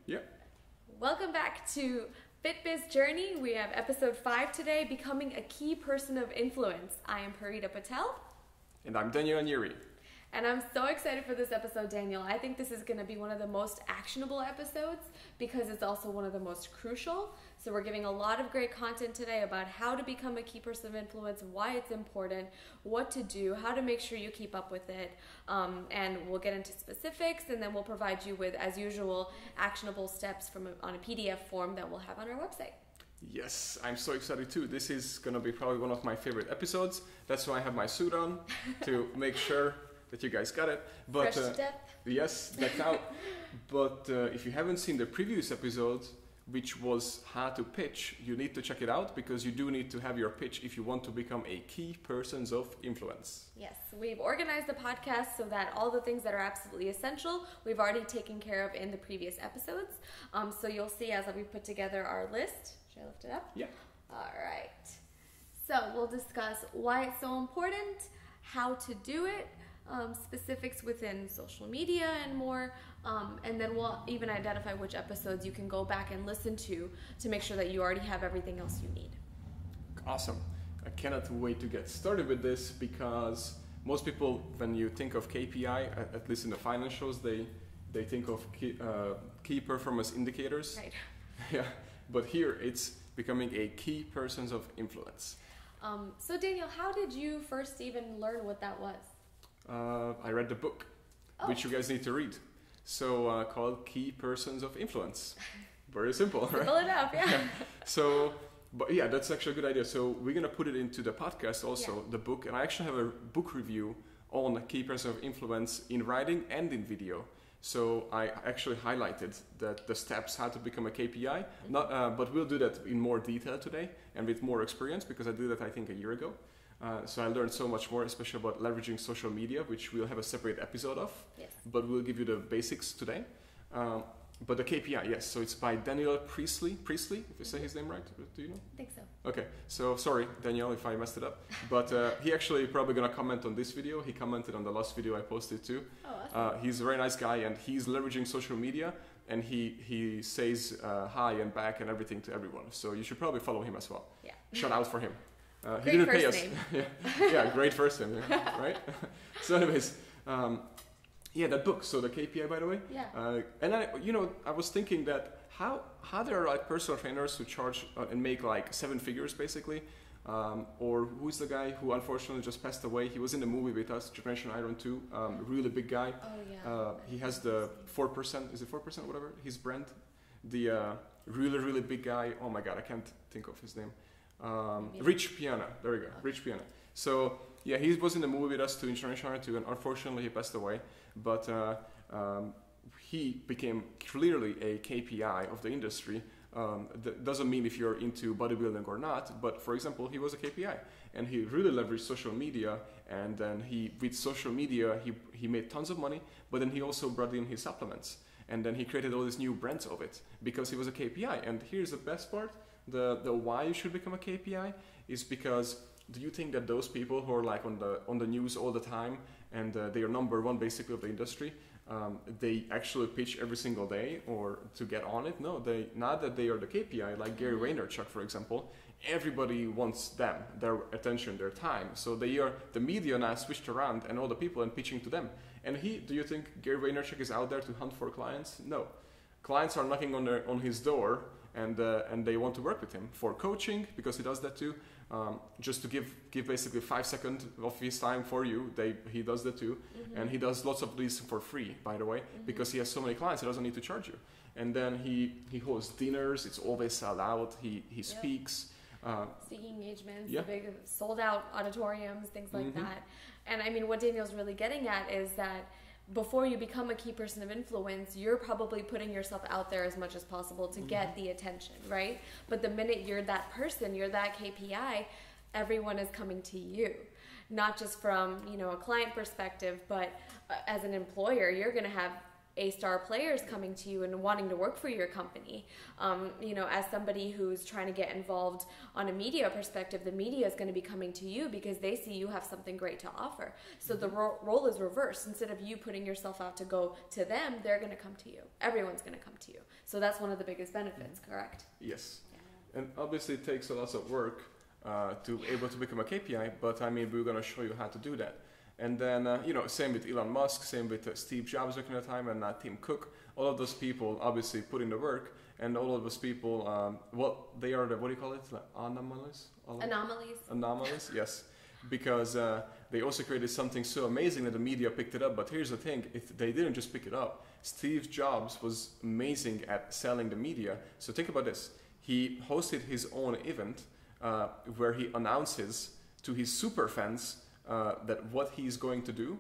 Yeah. Welcome back to FitBiz Journey. We have episode 5 today, Becoming a Key Person of Influence. I am Parita Patel. And I'm Daniel Anyeri. And I'm so excited for this episode, Daniel. I think this is going to be one of the most actionable episodes because it's also one of the most crucial. So we're giving a lot of great content today about how to become a key person of influence, why it's important, what to do, how to make sure you keep up with it. And we'll get into specifics, and then we'll provide you with, as usual, actionable steps on a PDF form that we'll have on our website. Yes, I'm so excited too. This is going to be probably one of my favorite episodes. That's why I have my suit on to make sure that you guys got it. But fresh to death. Yes, decked out. But if you haven't seen the previous episode, which was how to pitch, you need to check it out because you do need to have your pitch if you want to become a key person of influence. Yes, we've organized the podcast so that all the things that are absolutely essential, we've already taken care of in the previous episodes. So you'll see as we put together our list. Should I lift it up? Yeah. All right. So we'll discuss why it's so important, how to do it, specifics within social media and more, and then we'll even identify which episodes you can go back and listen to make sure that you already have everything else you need. Awesome. I cannot wait to get started with this because most people, when you think of KPI, at least in the financials, they think of key performance indicators. Right. Yeah, but here it's becoming a key person of influence. So Daniel, how did you first even learn what that was? I read the book, which you guys need to read. So called Key Persons of Influence. Very simple, right? Simple enough, yeah. So, but yeah, that's actually a good idea. So we're going to put it into the podcast also, the book. And I actually have a book review on Key Persons of Influence in writing and in video. So I actually highlighted that the steps how to become a KPI. But we'll do that in more detail today and with more experience because I did that I think a year ago. So I learned so much more, especially about leveraging social media, which we'll have a separate episode of. Yes. But we'll give you the basics today. But the KPI, yes. So it's by Daniel Priestley, if you say his name right. Do you know? I think so. Okay. So sorry, Daniel, if I messed it up. But he actually probably going to comment on this video. He commented on the last video I posted too. Oh, awesome. He's a very nice guy, and he's leveraging social media. And he says hi and back and everything to everyone. So you should probably follow him as well. Yeah. Shout out for him. He great didn't pay first us. name. Yeah, great first name, right? So anyways, that book. So the KPI, by the way. Yeah. And I was thinking that how there are like personal trainers who charge and make like 7 figures basically, or who's the guy who unfortunately just passed away? He was in the movie with us, Generation Iron 2. Really big guy. Oh yeah. He has the 4%. Is it 4% or whatever? His brand. The really big guy. Oh my God, I can't think of his name. Rich Piana, there we go. Okay. Rich Piana. So yeah, he was in the movie with us to International 2, and unfortunately he passed away. But he became clearly a KPI of the industry. That doesn't mean if you're into bodybuilding or not, but for example, he was a KPI, and he really leveraged social media. And then with social media, he made tons of money. But then he also brought in his supplements, and then he created all these new brands of it because he was a KPI. And here's the best part. The why you should become a KPI is because do you think that those people who are like on the news all the time and they are number one basically of the industry, they actually pitch every single day or to get on it? No, not that they are the KPI, like Gary Vaynerchuk, for example. Everybody wants them, their attention, their time. So the media now switched around and all the people and pitching to them. And do you think Gary Vaynerchuk is out there to hunt for clients? No. Clients are knocking on his door. And they want to work with him for coaching because he does that too. Just to give basically 5 seconds of his time for you. He does that too, and he does lots of these for free, by the way, because he has so many clients. He doesn't need to charge you. And then he hosts dinners. It's always sold out. He speaks. Speaking engagements, big sold out auditoriums, things like that. And I mean, what Daniel's really getting at is that before you become a key person of influence, you're probably putting yourself out there as much as possible to get the attention, right? But the minute you're that person, you're that KPI, everyone is coming to you. Not just from, a client perspective, but as an employer, you're going to have A-star players coming to you and wanting to work for your company. As somebody who's trying to get involved on a media perspective, the media is going to be coming to you because they see you have something great to offer. So the role is reversed. Instead of you putting yourself out to go to them, they're going to come to you. Everyone's going to come to you. So that's one of the biggest benefits, correct? Yes. And obviously it takes a lot of work to be able to become a KPI, but I mean, we're going to show you how to do that. And then, same with Elon Musk, same with Steve Jobs working at the time, and Tim Cook. All of those people obviously put in the work, and all of those people, they are the, what do you call it? Like anomalies? Anomalies, yes. Because they also created something so amazing that the media picked it up. But here's the thing, if they didn't just pick it up. Steve Jobs was amazing at selling the media. So think about this. He hosted his own event where he announces to his super fans that what he's going to do,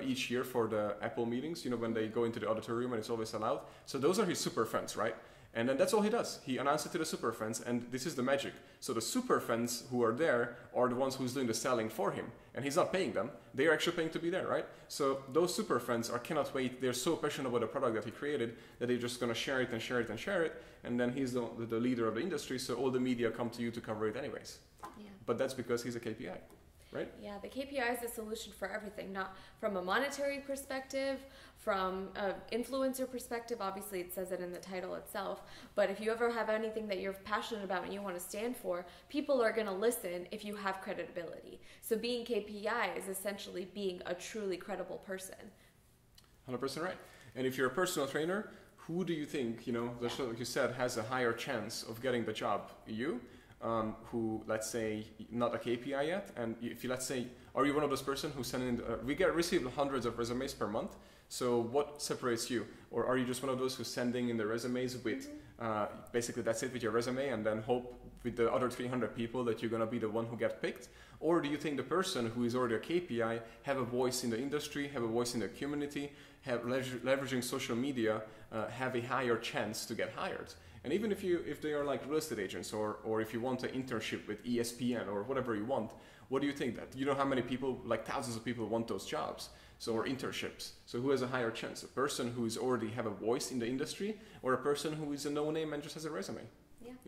each year for the Apple meetings, when they go into the auditorium and it's always allowed. So those are his super fans, right? And then that's all he does. He announces it to the super fans, and this is the magic. So the super fans who are there are the ones who's doing the selling for him, and he's not paying them. They are actually paying to be there, right? So those super fans cannot wait. They're so passionate about the product that he created that they're just going to share it and share it and share it. And then he's the leader of the industry, so all the media come to you to cover it anyways. Yeah. But that's because he's a KPI. Right? Yeah, the KPI is the solution for everything, not from a monetary perspective, from an influencer perspective. Obviously, it says it in the title itself. But if you ever have anything that you're passionate about and you want to stand for, people are going to listen if you have credibility. So being KPI is essentially being a truly credible person. 100% right. And if you're a personal trainer, who do you think, like you said, has a higher chance of getting the job? You? Who, let's say, not a KPI yet, and if you, let's say, are you one of those person who send in, receive hundreds of resumes per month, so what separates you? Or are you just one of those who's sending in the resumes with, basically that's it with your resume, and then hope with the other 300 people that you're going to be the one who get picked? Or do you think the person who is already a KPI have a voice in the industry, have a voice in the community, have leveraging social media, have a higher chance to get hired? And even if they are like real estate agents, or if you want an internship with ESPN or whatever you want, what do you think that? You know how many people, like thousands of people, want those jobs, or internships. So who has a higher chance? A person who is already have a voice in the industry, or a person who is a no-name and just has a resume?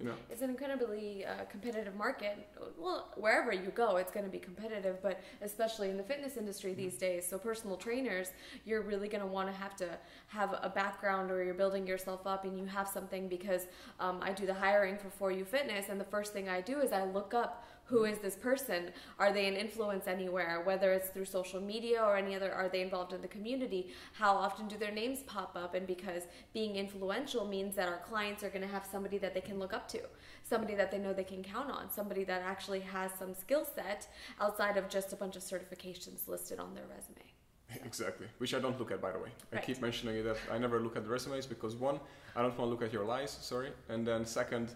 Yeah. It's an incredibly competitive market. Well, wherever you go, it's going to be competitive, but especially in the fitness industry these days. So personal trainers, you're really going to have a background, or you're building yourself up and you have something, because I do the hiring for For You Fitness, and the first thing I do is I look up, who is this person? Are they an influence anywhere? Whether it's through social media or any other, are they involved in the community? How often do their names pop up? And because being influential means that our clients are going to have somebody that they can look up to, somebody that they know they can count on, somebody that actually has some skill set outside of just a bunch of certifications listed on their resume. So. Exactly, which I don't look at, by the way. Right. I keep mentioning that I never look at the resumes because, one, I don't want to look at your lies, and then second,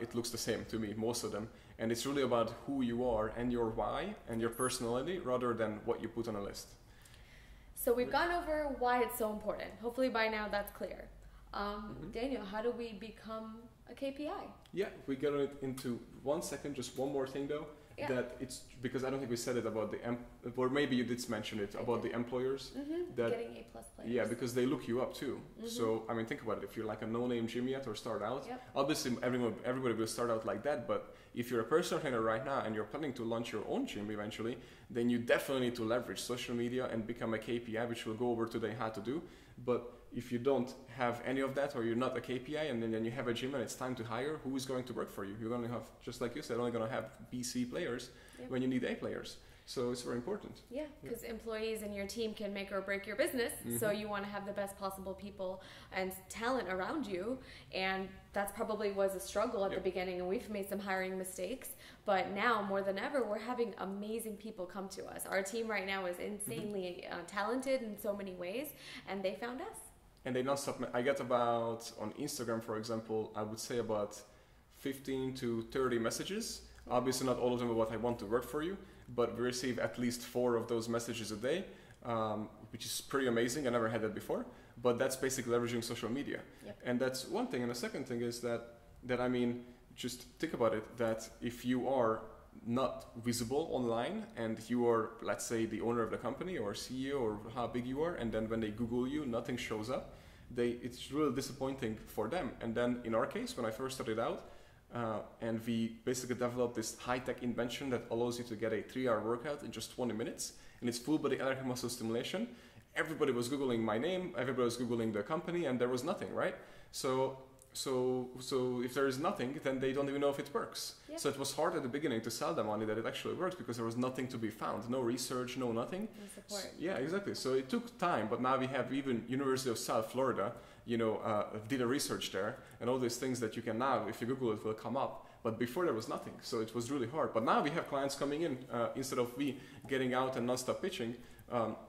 it looks the same to me, most of them. And it's really about who you are and your why and your personality rather than what you put on a list. So we've gone over why it's so important. Hopefully by now that's clear. Daniel, how do we become a KPI? Yeah, we get it into 1 second, just one more thing though. Yeah. That it's because I don't think we said it about or maybe you did mention it about the employers. That getting A+ players. Yeah, because they look you up too. So I mean, think about it. If you're like a no-name gym yet or start out, obviously everybody will start out like that. But if you're a personal trainer right now and you're planning to launch your own gym eventually, then you definitely need to leverage social media and become a KPI, which we'll go over today how to do. But if you don't have any of that, or you're not a KPI, and then you have a gym and it's time to hire, who is going to work for you? You're going to have, just like you said, only going to have BC players when you need A players. So it's very important. Yeah, because employees in your team can make or break your business. So you want to have the best possible people and talent around you. And that's probably was a struggle at the beginning, and we've made some hiring mistakes. But now, more than ever, we're having amazing people come to us. Our team right now is insanely talented in so many ways, and they found us. And they non-stop. I get about, on Instagram, for example, I would say about 15 to 30 messages. Obviously, not all of them are what I want to work for you, but we receive at least 4 of those messages a day, which is pretty amazing. I never had that before, but that's basically leveraging social media. And that's one thing. And the second thing is that I mean, just think about it, that if you are not visible online, and you are, let's say, the owner of the company or CEO or how big you are, and then when they Google you, nothing shows up, it's really disappointing for them. And then in our case, when I first started out, and we basically developed this high-tech invention that allows you to get a 3-hour workout in just 20 minutes, and it's full body electric muscle stimulation. Everybody was Googling my name, everybody was Googling the company, and there was nothing, right? So if there is nothing, then they don't even know if it works. Yeah. So it was hard at the beginning to sell them on it that it actually works, because there was nothing to be found, no research, no nothing. No support. Yeah, exactly. So it took time, but now we have even University of South Florida, did a research there, and all these things that you can now, if you Google it, will come up. But before there was nothing, so it was really hard. But now we have clients coming in, instead of we getting out and non-stop pitching,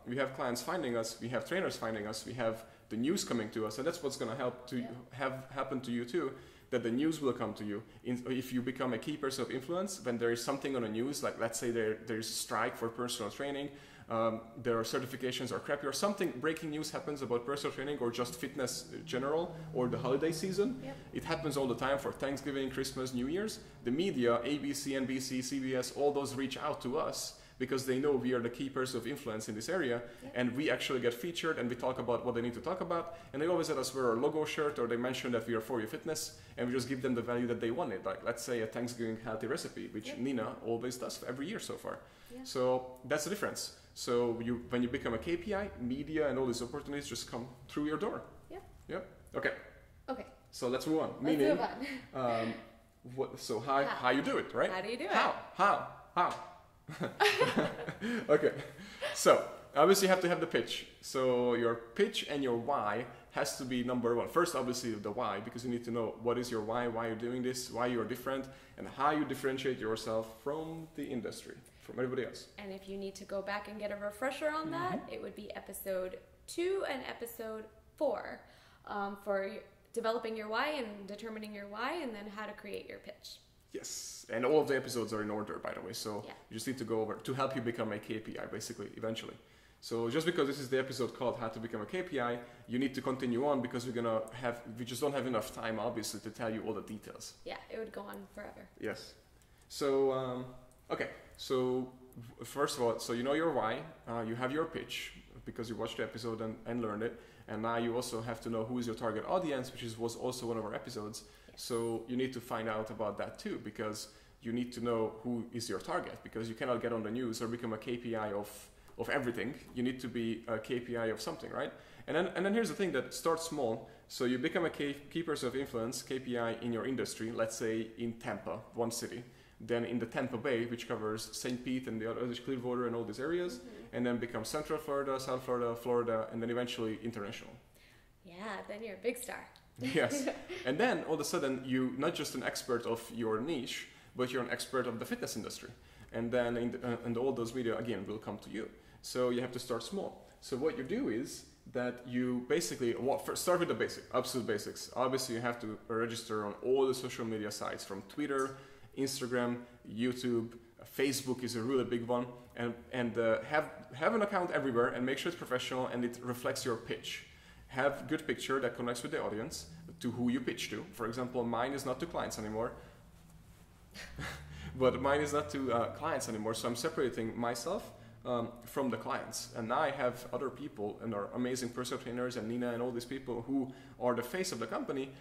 we have clients finding us, we have trainers finding us, we have the news coming to us, and that's what's going to help to have happen to you too, that the news will come to you. If you become a key person of influence, when there is something on the news, like let's say there's a strike for personal training, there are certifications are crappy, or something, breaking news happens about personal training or just fitness general, or the holiday season. Yep. It happens all the time for Thanksgiving, Christmas, New Year's. The media, ABC, NBC, CBS, all those reach out to us because they know we are the key person of influence in this area, and we actually get featured and we talk about what they need to talk about, and they always let us wear our logo shirt, or they mention that we are For You Fitness, and we just give them the value that they wanted, like let's say a Thanksgiving healthy recipe, which Nina always does every year so far. Yeah. So that's the difference. So when you become a KPI, media and all these opportunities just come through your door. Yep. Yep. Okay. So let's move on. Meaning, so how you do it, right? How do you do it? How? Okay, so obviously you have to have the pitch. So your pitch and your why has to be number one. First, obviously the why, because you need to know what is your why you're doing this, why you're different, and how you differentiate yourself from the industry, from everybody else. And if you need to go back and get a refresher on that, it would be episode 2 and episode 4 for developing your why and determining your why, and then how to create your pitch. Yes, and all of the episodes are in order, by the way, so you just need to go over to help you become a KPI, basically, eventually. So just because this is the episode called How to Become a KPI, you need to continue on, because we just don't have enough time, obviously, to tell you all the details. Yeah, it would go on forever. Yes. So, okay, so first of all, so you know your why, you have your pitch, because you watched the episode and learned it, and now you also have to know who is your target audience, which was also one of our episodes. So you need to find out about that too, because you need to know who is your target, because you cannot get on the news or become a KPI of everything. You need to be a KPI of something, right? And then here's the thing, that starts small. So you become a key person of influence, KPI in your industry, let's say in Tampa, one city, then in the Tampa Bay, which covers St. Pete and the other Clearwater and all these areas, and then become Central Florida, South Florida, Florida, and then eventually international. Yeah, then you're a big star. Yes. And then all of a sudden you're not just an expert of your niche, but you're an expert of the fitness industry. And then and all those media again will come to you. So you have to start small. So what you do is that you basically first start with the absolute basics. Obviously you have to register on all the social media sites, from Twitter, Instagram, YouTube, Facebook is a really big one, and have an account everywhere, and make sure it's professional and it reflects your pitch. Have good picture that connects with the audience, to who you pitch to. For example, mine is not to clients anymore. But mine is not to clients anymore, so I'm separating myself from the clients. And now I have other people, and our amazing personal trainers and Nina and all these people who are the face of the company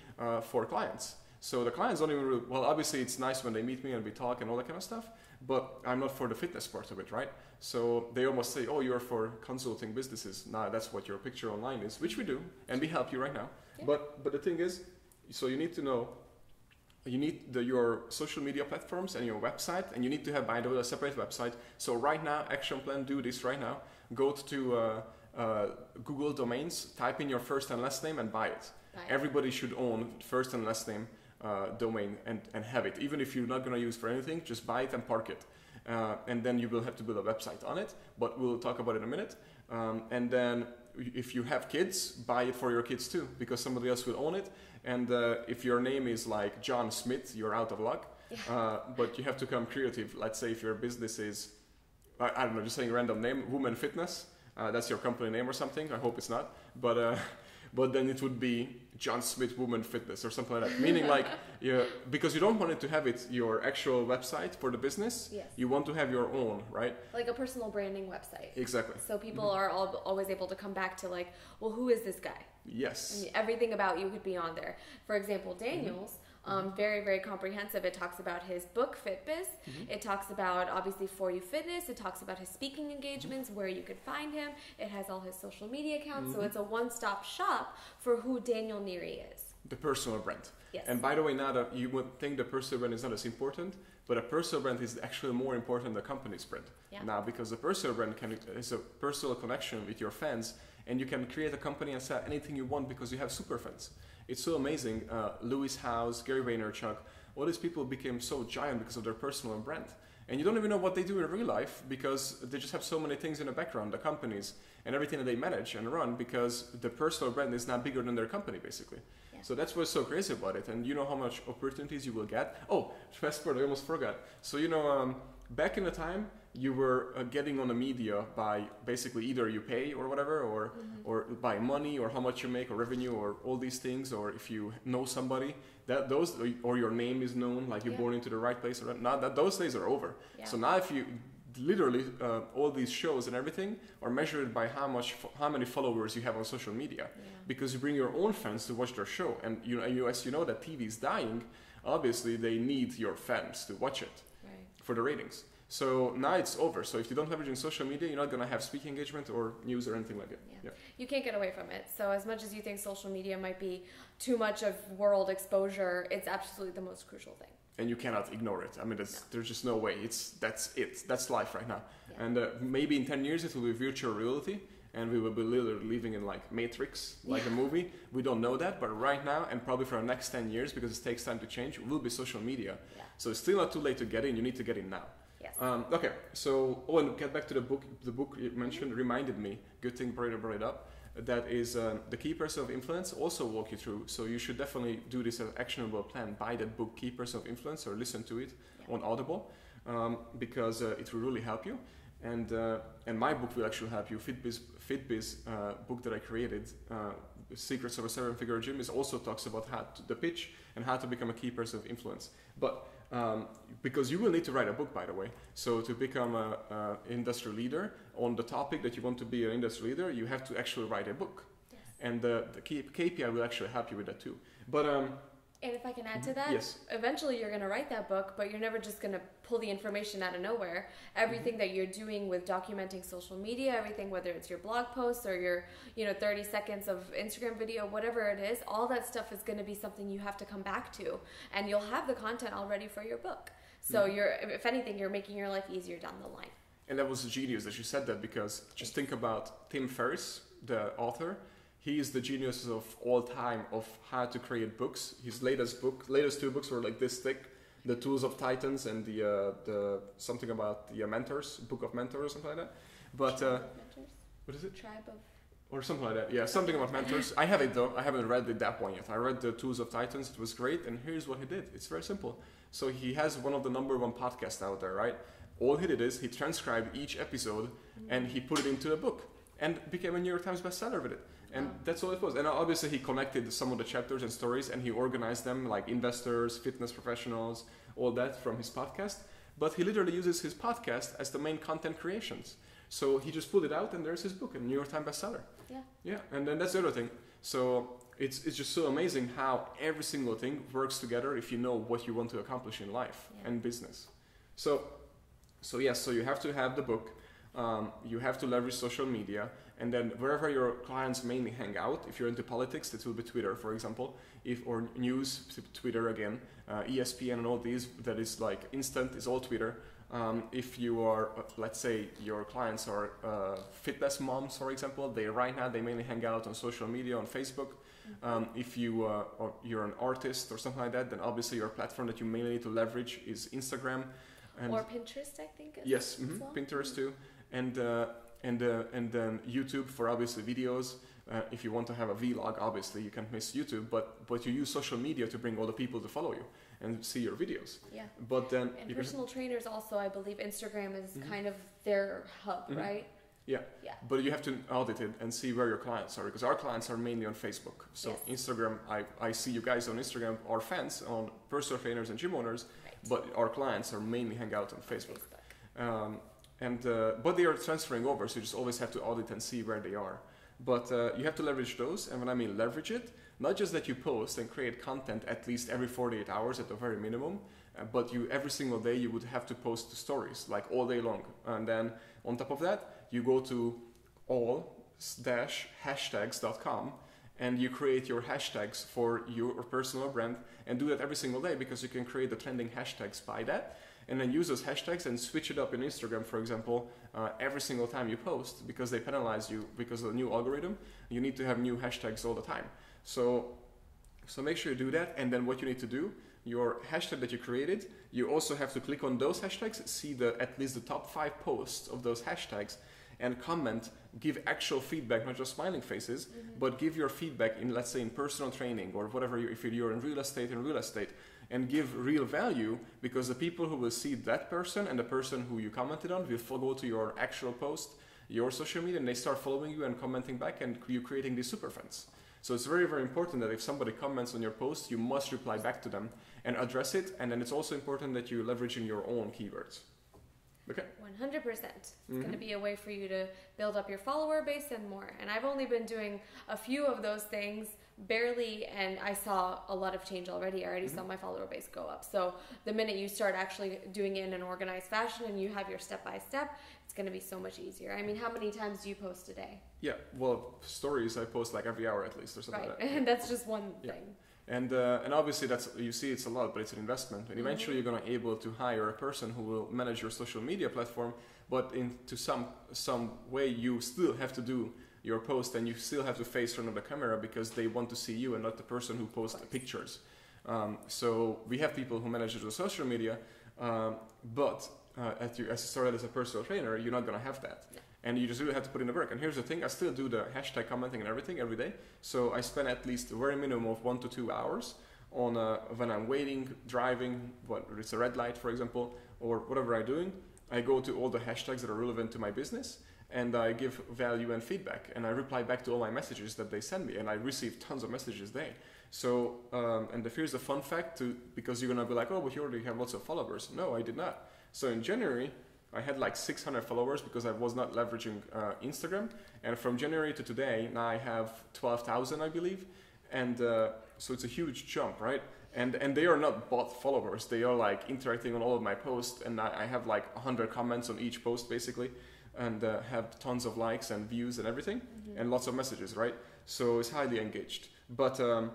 for clients. So the clients don't even really, well, obviously it's nice when they meet me and we talk and all that kind of stuff, but I'm not for the fitness part of it, right? So they almost say, oh, you're for consulting businesses. Nah, that's what your picture online is, which we do, and we help you right now. Yeah. But the thing is, so you need to know, you need your social media platforms and your website, and you need to have, by the way, a separate website. So right now, action plan, do this right now. Go to Google Domains, type in your first and last name and buy it. Everybody should own first and last name domain and have it. Even if you're not going to use for anything, just buy it and park it. And then you will have to build a website on it, but we'll talk about it in a minute. And then if you have kids, buy it for your kids too, because somebody else will own it. And if your name is like John Smith, you're out of luck. But you have to come creative. Let's say if your business is, I don't know, just saying a random name, Woman Fitness, that's your company name or something. I hope it's not. But then it would be John Smith Woman Fitness or something like that. Meaning like, because you don't want it to have your actual website for the business. Yes. You want to have your own, right? Like a personal branding website. Exactly. So people are always able to come back to like, well, who is this guy? Yes. And everything about you could be on there. For example, Daniel's, very, very comprehensive. It talks about his book, FitBiz. It talks about, obviously, For You Fitness. It talks about his speaking engagements, where you could find him. It has all his social media accounts. So it's a one-stop shop for who Daniel Neary is. The personal brand. Yes. And by the way, now that you would think the personal brand is not as important, but a personal brand is actually more important than the company's brand. Yeah. Now, because the personal brand is a personal connection with your fans, and you can create a company and sell anything you want because you have super fans. It's so amazing. Lewis Howes, Gary Vaynerchuk, all these people became so giant because of their personal brand. And you don't even know what they do in real life because they just have so many things in the background, the companies and everything that they manage and run, because the personal brand is now bigger than their company, basically. Yeah. So that's what's so crazy about it. And you know how much opportunities you will get. Oh, fast forward, I almost forgot. So, back in the time, you were getting on the media by basically either you pay or whatever, or by money, or how much you make, or revenue, or all these things, or if you know somebody, or your name is known, like you're born into the right place. Or now that those days are over. Yeah. So now if you literally all these shows and everything are measured by how many followers you have on social media, because you bring your own fans to watch their show, and as you know that TV is dying, obviously they need your fans to watch it for the ratings. So now it's over. So if you don't leverage in social media, you're not going to have speaking engagement or news or anything like it. Yeah. You can't get away from it. So as much as you think social media might be too much of world exposure, it's absolutely the most crucial thing. And you cannot ignore it. I mean, there's just no way. That's life right now. Yeah. And maybe in 10 years it will be virtual reality, and we will be literally living in like Matrix, like a movie. We don't know that, but right now, and probably for the next 10 years, because it takes time to change, it will be social media. Yeah. So it's still not too late to get in. You need to get in now. Yes. Okay, so and get back to the book. The book you mentioned reminded me. Good thing brought it up. That is the Key Person of Influence. Also walk you through. So you should definitely do this as an actionable plan. Buy that book, Key Person of Influence, or listen to it on Audible, because it will really help you. And my book will actually help you. FitBiz book that I created, Secrets of a Seven-Figure Gym, also talks about the pitch and how to become a key person of influence. But because you will need to write a book, by the way. So to become an industry leader on the topic that you want to be an industry leader, you have to actually write a book. Yes. And the KPI will actually help you with that too. But and if I can add to that, eventually you're going to write that book, but you're never just going to pull the information out of nowhere. Everything that you're doing with documenting social media, everything, whether it's your blog posts or your 30 seconds of Instagram video, whatever it is, all that stuff is going to be something you have to come back to, and you'll have the content already for your book. So if anything, you're making your life easier down the line. And that was genius that you said that, because just think about Tim Ferriss, the author. He is the genius of all time of how to create books. His latest two books were like this thick, The Tools of Titans and the something about the mentors, Book of Mentors or something like that. But what is it? Tribe of, or something like that. Yeah, something about mentors. I have it though. I haven't read that one yet. I read The Tools of Titans. It was great. And here's what he did. It's very simple. So he has one of the #1 podcasts out there, right? All he did is he transcribed each episode and he put it into a book and became a New York Times bestseller with it. And that's all it was. And obviously he connected some of the chapters and stories, and he organized them like investors, fitness professionals, all that from his podcast. But he literally uses his podcast as the main content creations. So he just pulled it out, and there's his book, a New York Times bestseller. Yeah. Yeah. And then that's the other thing. So it's just so amazing how every single thing works together if you know what you want to accomplish in life and business. So yes, so you have to have the book. You have to leverage social media, and then wherever your clients mainly hang out, if you're into politics, it will be Twitter, for example, or news, Twitter again, ESPN and all these, that is like instant, is all Twitter. If you are, let's say your clients are fitness moms, for example, right now they mainly hang out on social media, on Facebook. If you're an artist or something like that, then obviously your platform that you mainly need to leverage is Instagram. Or Pinterest, I think. Yes, well. Pinterest too. And then YouTube for obviously videos. If you want to have a vlog, obviously you can't miss YouTube, but you use social media to bring all the people to follow you and see your videos. Yeah. But then personal trainers also, I believe Instagram is kind of their hub, right? Yeah. Yeah. But you have to audit it and see where your clients are, because our clients are mainly on Facebook. So Yes. Instagram, I see you guys on Instagram, our fans, on personal trainers and gym owners, Right. but our clients are mainly hang out on Facebook. Facebook. But they are transferring over, so you just always have to audit and see where they are. But you have to leverage those, and when I mean leverage it, not just that you post and create content at least every 48 hours at the very minimum, but you every single day you would have to post stories like all day long. And then on top of that, you go to all-hashtags.com and you create your hashtags for your personal brand, and do that every single day, because you can create the trending hashtags by that, and then use those hashtags and switch it up in Instagram, for example, every single time you post, because they penalize you because of the new algorithm. You need to have new hashtags all the time. So make sure you do that, and then what you need to do, your hashtag that you created, you also have to click on those hashtags, see at least the top 5 posts of those hashtags, and comment, give actual feedback, not just smiling faces, but give your feedback in, let's say, in personal training or whatever, if you're in real estate, and give real value, because the people who will see that person and the person who you commented on will go to your actual post, your social media, and they start following you and commenting back, and you're creating these super fans. So it's very, very important that if somebody comments on your post, you must reply back to them and address it. And then it's also important that you leverage in your own keywords. Okay. 100%. It's going to be a way for you to build up your follower base and more. And I've only been doing a few of those things, barely, and I saw a lot of change already. I already saw my follower base go up. So the minute you start actually doing it in an organized fashion and you have your step-by-step, it's going to be so much easier. I mean, how many times do you post a day? Yeah, well, stories I post like every hour at least or something right. like that. And that's just one thing. And obviously that's, you see, it's a lot, but it's an investment. And eventually you're going to be able to hire a person who will manage your social media platform, but into some way you still have to do your post, and you still have to face front of the camera, because they want to see you and not the person who posts pictures. So we have people who manage the social media, but as you started as a personal trainer, you're not going to have that. Yeah. And you just really have to put in the work. And here's the thing, I still do the hashtag commenting and everything every day. So I spend at least a very minimum of 1 to 2 hours on when I'm waiting, driving, whether it's a red light, for example, or whatever I'm doing. I go to all the hashtags that are relevant to my business, and I give value and feedback, and I reply back to all my messages that they send me, and I receive tons of messages a day. So, and here's the fun fact, because you're gonna be like, oh, but you already have lots of followers. No, I did not. So in January, I had like 600 followers because I was not leveraging Instagram, and from January to today, now I have 12,000, I believe, and so it's a huge jump, right? And they are not bot followers. They are like interacting on all of my posts, and I have like 100 comments on each post basically, and have tons of likes and views and everything, and lots of messages, right? So it's highly engaged. But the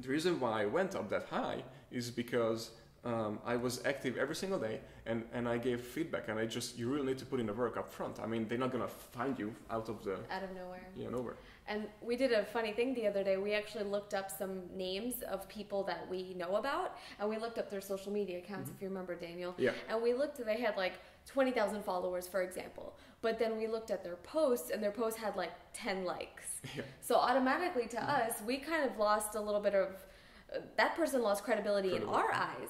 reason why I went up that high is because I was active every single day, and I gave feedback, and you really need to put in the work up front. I mean, they're not gonna find you out of nowhere. Yeah, nowhere. And we did a funny thing the other day. We actually looked up some names of people that we know about, and we looked up their social media accounts, if you remember, Daniel. Yeah. And we looked, they had like 20,000 followers, for example. But then we looked at their posts, and their posts had like 10 likes. Yeah. So automatically to us, we kind of lost a little bit of, that person lost credibility in our eyes,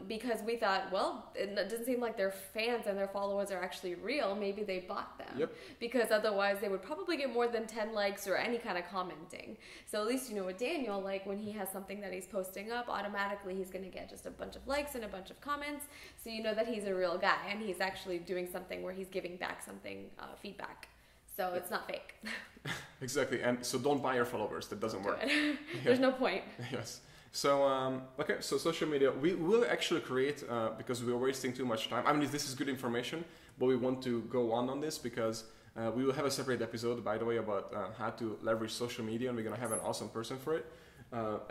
because we thought, well, it doesn't seem like their fans and their followers are actually real. Maybe they bought them. Yep. Because otherwise they would probably get more than 10 likes or any kind of commenting. So at least you know with Daniel, like when he has something that he's posting up, automatically he's going to get just a bunch of likes and a bunch of comments. So you know that he's a real guy, and he's actually doing something where he's giving back something, feedback. So it's not fake. Exactly. And so don't buy your followers. That doesn't work. There's no point. Yes. So, okay, so social media, we will actually create, because we are wasting too much time. I mean, this is good information, but we want to go on this because we will have a separate episode, by the way, about how to leverage social media, and we're going to have an awesome person for it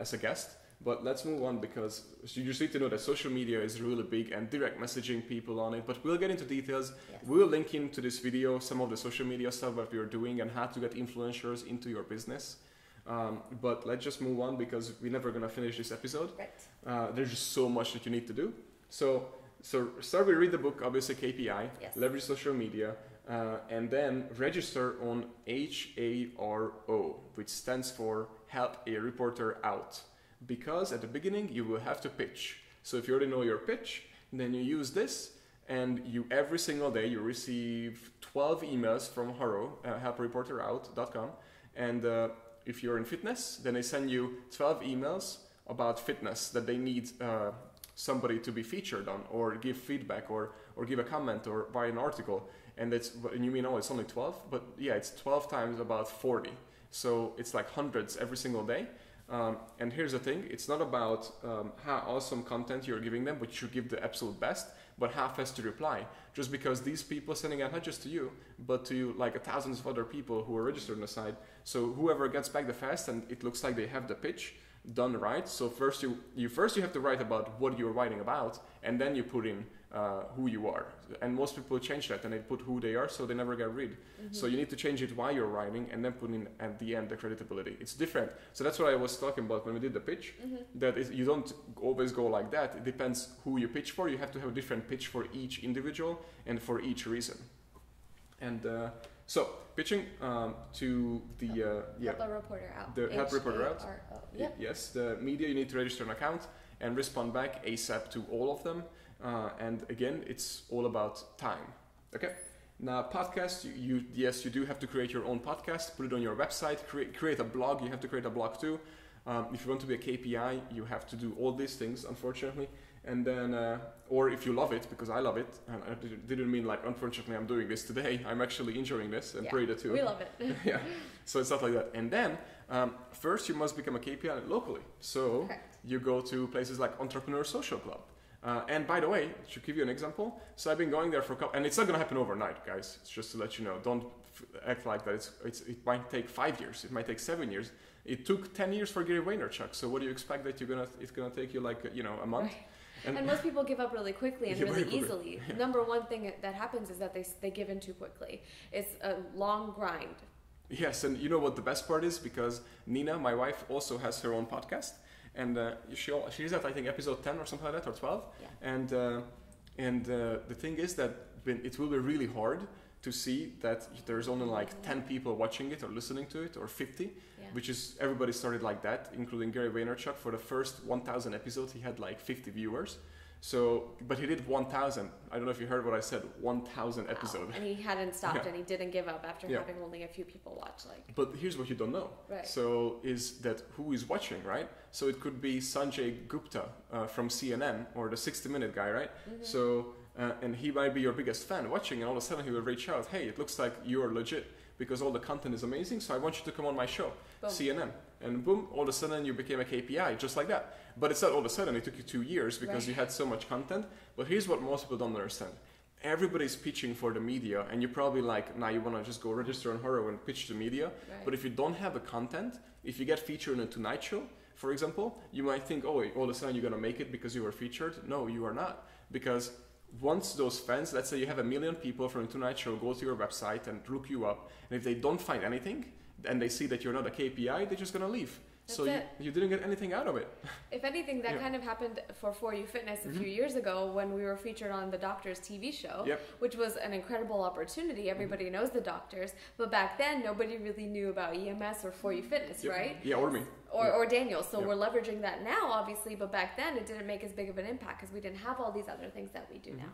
as a guest. But let's move on, because you just need to know that social media is really big, and direct messaging people on it. But we'll get into details. Yes. We'll link into this video some of the social media stuff that we're doing and how to get influencers into your business. But let's just move on, because we're never going to finish this episode. Right. There's just so much that you need to do. So start with read the book, obviously KPI, yes. Leverage social media, and then register on HARO, which stands for Help a Reporter Out. Because at the beginning you will have to pitch. So if you already know your pitch, then you use this, and you every single day you receive 12 emails from Haro, helpreporterout.com, and if you're in fitness, then they send you 12 emails about fitness that they need somebody to be featured on, or give feedback, or give a comment, or write an article. And you mean, oh, it's only 12? But yeah, it's 12 times about 40. So it's like hundreds every single day. And here's the thing, it's not about how awesome content you're giving them, but you should give the absolute best, but how fast to reply. Just because these people are sending out not just to you, but to like thousands of other people who are registered on the site. So whoever gets back the fast, and it looks like they have the pitch done right. So first you have to write about what you're writing about, and then you put in who you are. And most people change that and they put who they are, so they never get read. So you need to change it while you're writing, and then put in at the end the creditability. It's different. So that's what I was talking about when we did the pitch. You don't always go like that. It depends who you pitch for. You have to have a different pitch for each individual and for each reason. And so pitching to the Help a reporter out. The help reporter out. Yep. Yes, the media, you need to register an account and respond back ASAP to all of them. And again, it's all about time. Okay. Now, podcast, you do have to create your own podcast, put it on your website, create a blog. You have to create a blog too. If you want to be a KPI, you have to do all these things, unfortunately. And then, or if you love it, because I love it, and I didn't mean like, unfortunately, I'm doing this today. I'm actually enjoying this, and Breda too. We love it. Yeah. So it's not like that. And then, first you must become a KPI locally. So you go to places like Entrepreneur Social Club. And by the way, to give you an example, so I've been going there for a couple, and it's not going to happen overnight, guys. It's just to let you know. Don't act like that. It might take 5 years. It might take 7 years. It took 10 years for Gary Vaynerchuk. So what do you expect that it's gonna take you like a month? Right. And most people give up really quickly and really easily. Yeah. Number one thing that happens is that they give in too quickly. It's a long grind. Yes, and you know what the best part is? Because Nina, my wife, also has her own podcast. And she's at, I think, episode 10 or something like that, or 12. Yeah. And the thing is that it will be really hard to see that there's only like 10 people watching it or listening to it, or 50, which is, everybody started like that, including Gary Vaynerchuk. For the first 1,000 episodes, he had like 50 viewers. So, but he did 1,000. I don't know if you heard what I said, 1,000 episodes. And he hadn't stopped and he didn't give up after having only a few people watch. But here's what you don't know. Right. So is that who is watching, right? So it could be Sanjay Gupta from CNN, or the 60-minute guy, right? So, and he might be your biggest fan watching, and all of a sudden he will reach out, hey, it looks like you're legit because all the content is amazing, so I want you to come on my show, boom. CNN. And boom, all of a sudden you became a KPI, just like that. But it's not all of a sudden, it took you 2 years because you had so much content. But here's what most people don't understand. Everybody's pitching for the media, and you're probably like, now you want to just go register on Haro and pitch to media. Right. But if you don't have the content, if you get featured in a Tonight Show, for example, you might think, oh, all of a sudden you're going to make it because you were featured. No, you are not. Because once those fans, let's say you have 1 million people from the Tonight Show go to your website and look you up, and if they don't find anything, and they see that you're not a KPI, they're just going to leave. That's so you didn't get anything out of it. If anything, that kind of happened for You Fitness a few years ago when we were featured on the Doctors TV show, which was an incredible opportunity. Everybody knows the doctors, but back then nobody really knew about EMS or For You Fitness, right? Yeah, or me. Or Daniel. So we're leveraging that now, obviously, but back then it didn't make as big of an impact because we didn't have all these other things that we do now.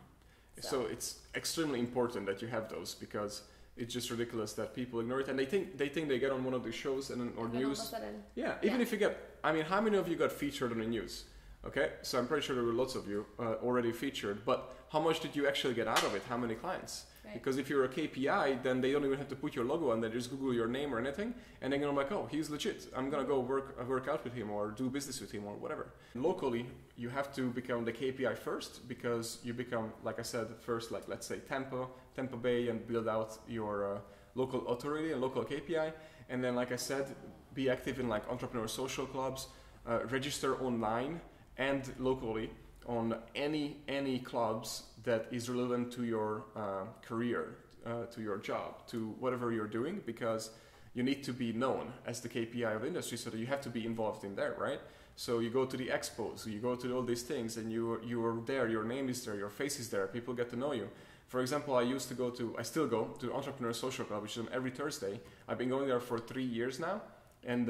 So it's extremely important that you have those, because it's just ridiculous that people ignore it, and they think they get on one of these shows or news. Even if you get, I mean, how many of you got featured on the news? Okay, so I'm pretty sure there were lots of you already featured, but how much did you actually get out of it? How many clients? Right. Because if you're a KPI, then they don't even have to put your logo on. They just Google your name or anything, and then you're like, oh, he's legit. I'm gonna go work out with him or do business with him or whatever. Locally, you have to become the KPI first, because you become, like I said, first, like let's say Tampa Bay, and build out your local authority and local KPI. And then, like I said, be active in like entrepreneur social clubs, register online and locally on any clubs that is relevant to your career, to your job, to whatever you're doing, because you need to be known as the KPI of the industry, so that you have to be involved in there, right? So you go to the expos, you go to all these things, and you are there, your name is there, your face is there, people get to know you. For example, I still go to Entrepreneur Social Club, which is on every Thursday. I've been going there for 3 years now. And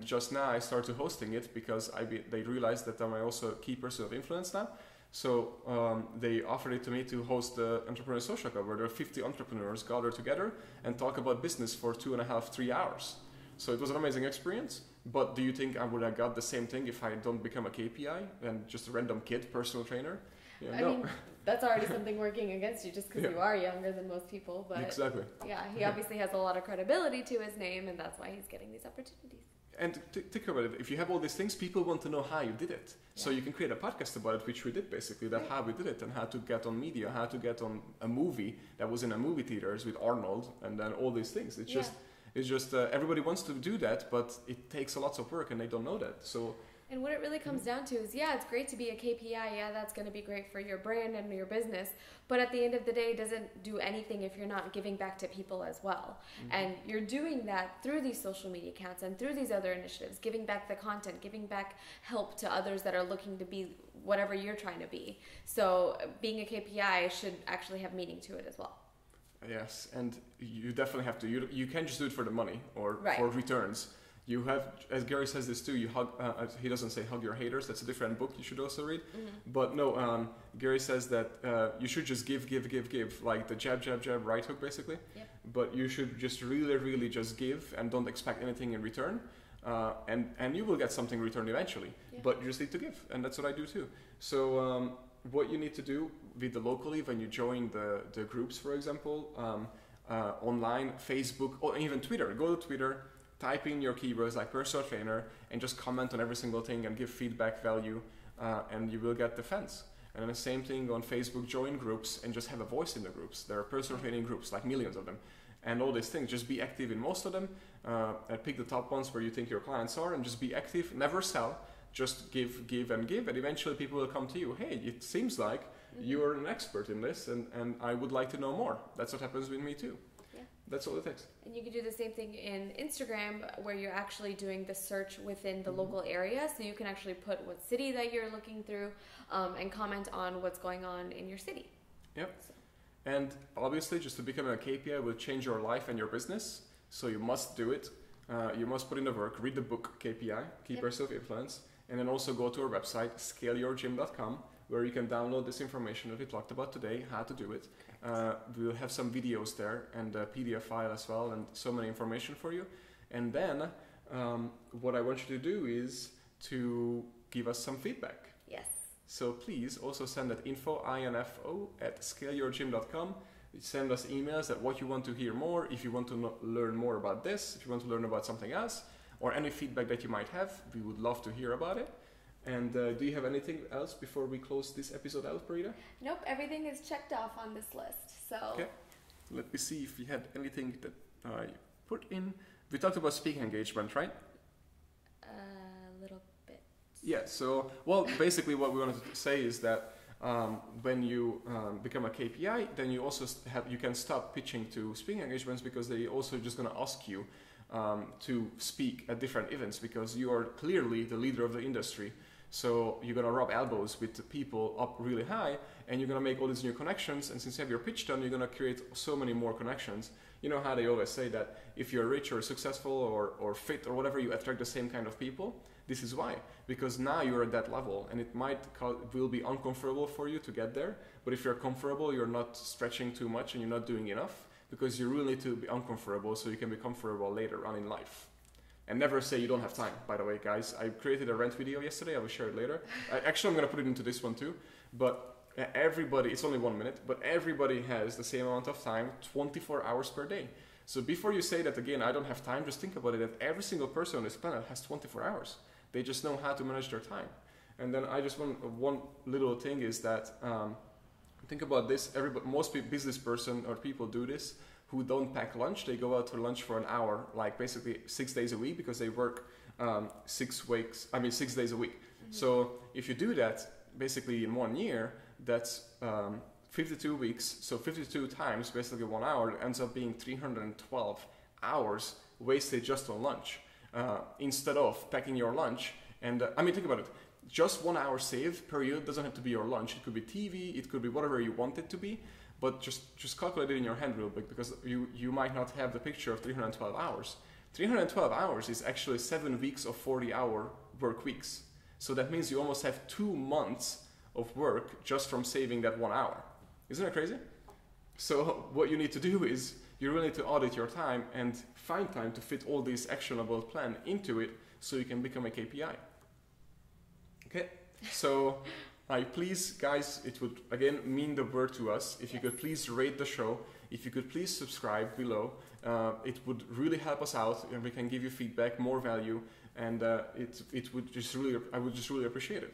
just now I started hosting it because they realized that I'm also a key person of influence now. So they offered it to me to host the Entrepreneur Social Club, where there are 50 entrepreneurs gathered together and talk about business for 2.5, 3 hours. So it was an amazing experience. But do you think I would have got the same thing if I don't become a KPI and just a random kid, personal trainer? Yeah, I mean, that's already something working against you just because you are younger than most people. But exactly. Yeah, he obviously has a lot of credibility to his name, and that's why he's getting these opportunities. And think about it, if you have all these things, people want to know how you did it. So you can create a podcast about it, which we did basically, that how we did it and how to get on media, how to get on a movie that was in a movie theaters with Arnold, and then all these things. It's just everybody wants to do that, but it takes a lot of work and they don't know that. So. And what it really comes down to is, it's great to be a KPI. Yeah, that's going to be great for your brand and your business. But at the end of the day, it doesn't do anything if you're not giving back to people as well. And you're doing that through these social media accounts and through these other initiatives, giving back the content, giving back help to others that are looking to be whatever you're trying to be. So being a KPI should actually have meaning to it as well. Yes, and you definitely have to. You can't just do it for the money or for returns. You have, as Gary says this too, you hug, he doesn't say hug your haters, that's a different book you should also read. But no, Gary says that you should just give, like the jab, right hook basically. But you should just really just give and don't expect anything in return. And you will get something in return eventually, but you just need to give, and that's what I do too. So what you need to do with the locally, when you join the groups, for example, online, Facebook, or even Twitter, go to Twitter, type in your keywords like personal trainer and just comment on every single thing and give feedback value, and you will get the fans. And then the same thing on Facebook, join groups and just have a voice in the groups. There are personal training groups, like millions of them, and all these things. Just be active in most of them, and pick the top ones where you think your clients are, and just be active. Never sell, just give, and eventually people will come to you. Hey, it seems like you're an expert in this, and I would like to know more. That's what happens with me too. That's all it takes. And you can do the same thing in Instagram, where you're actually doing the search within the local area. So you can actually put what city that you're looking through, and comment on what's going on in your city. Yep. So. And obviously, just to become a KPI will change your life and your business. So you must do it. You must put in the work. Read the book KPI, Keepers of Influence. And then also go to our website, scaleyourgym.com, where you can download this information that we talked about today, how to do it. We'll have some videos there and a PDF file as well, and so many information for you. And then what I want you to do is to give us some feedback. Yes. So please also send that info at scaleyourgym.com. Send us emails at what you want to hear more, if you want to learn more about this, if you want to learn about something else, or any feedback that you might have. We would love to hear about it. And do you have anything else before we close this episode out, Parita? Nope, everything is checked off on this list. So okay, let me see if we had anything that I put in. We talked about speaking engagement, right? A little bit. Yeah. So, well, basically, what we wanted to say is that when you become a KPI, then you also you can stop pitching to speaking engagements, because they also just going to ask you to speak at different events, because you are clearly the leader of the industry. So you're going to rub elbows with the people up really high, and you're going to make all these new connections. And since you have your pitch done, you're going to create so many more connections. You know how they always say that if you're rich or successful or fit or whatever, you attract the same kind of people. This is why, because now you're at that level, and it will be uncomfortable for you to get there. But if you're comfortable, you're not stretching too much and you're not doing enough, because you really need to be uncomfortable so you can be comfortable later on in life. And never say you don't have time, by the way, guys. I created a rant video yesterday. I will share it later. Actually, I'm going to put it into this one too. But everybody, it's only 1 minute, but everybody has the same amount of time, 24 hours per day. So before you say that again, I don't have time, just think about it, that every single person on this planet has 24 hours. They just know how to manage their time. And then I just want one little thing is that, think about this, most business person or people do this, who don't pack lunch. They go out to lunch for an hour, like basically 6 days a week, because they work 6 days a week. So if you do that basically in 1 year, that's 52 weeks. So 52 times basically 1 hour ends up being 312 hours wasted just on lunch, instead of packing your lunch. And think about it. Just 1 hour saved per year doesn't have to be your lunch. It could be TV, it could be whatever you want it to be. But just calculate it in your hand real quick, because you might not have the picture of 312 hours. 312 hours is actually 7 weeks of 40-hour work weeks. So that means you almost have 2 months of work just from saving that 1 hour. Isn't that crazy? So what you need to do is you really need to audit your time and find time to fit all this actionable plan into it so you can become a KPI. Okay, so please, guys, it would again mean the world to us if you could please rate the show, if you could please subscribe below. It would really help us out, and we can give you feedback, more value, and it would just really, I would just really appreciate it.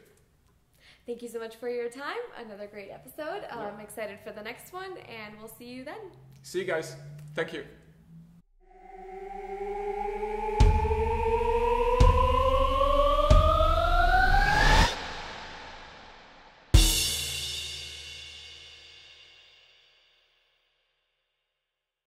Thank you so much for your time. Another great episode. I'm excited for the next one, and we'll see you then. See you guys. Thank you.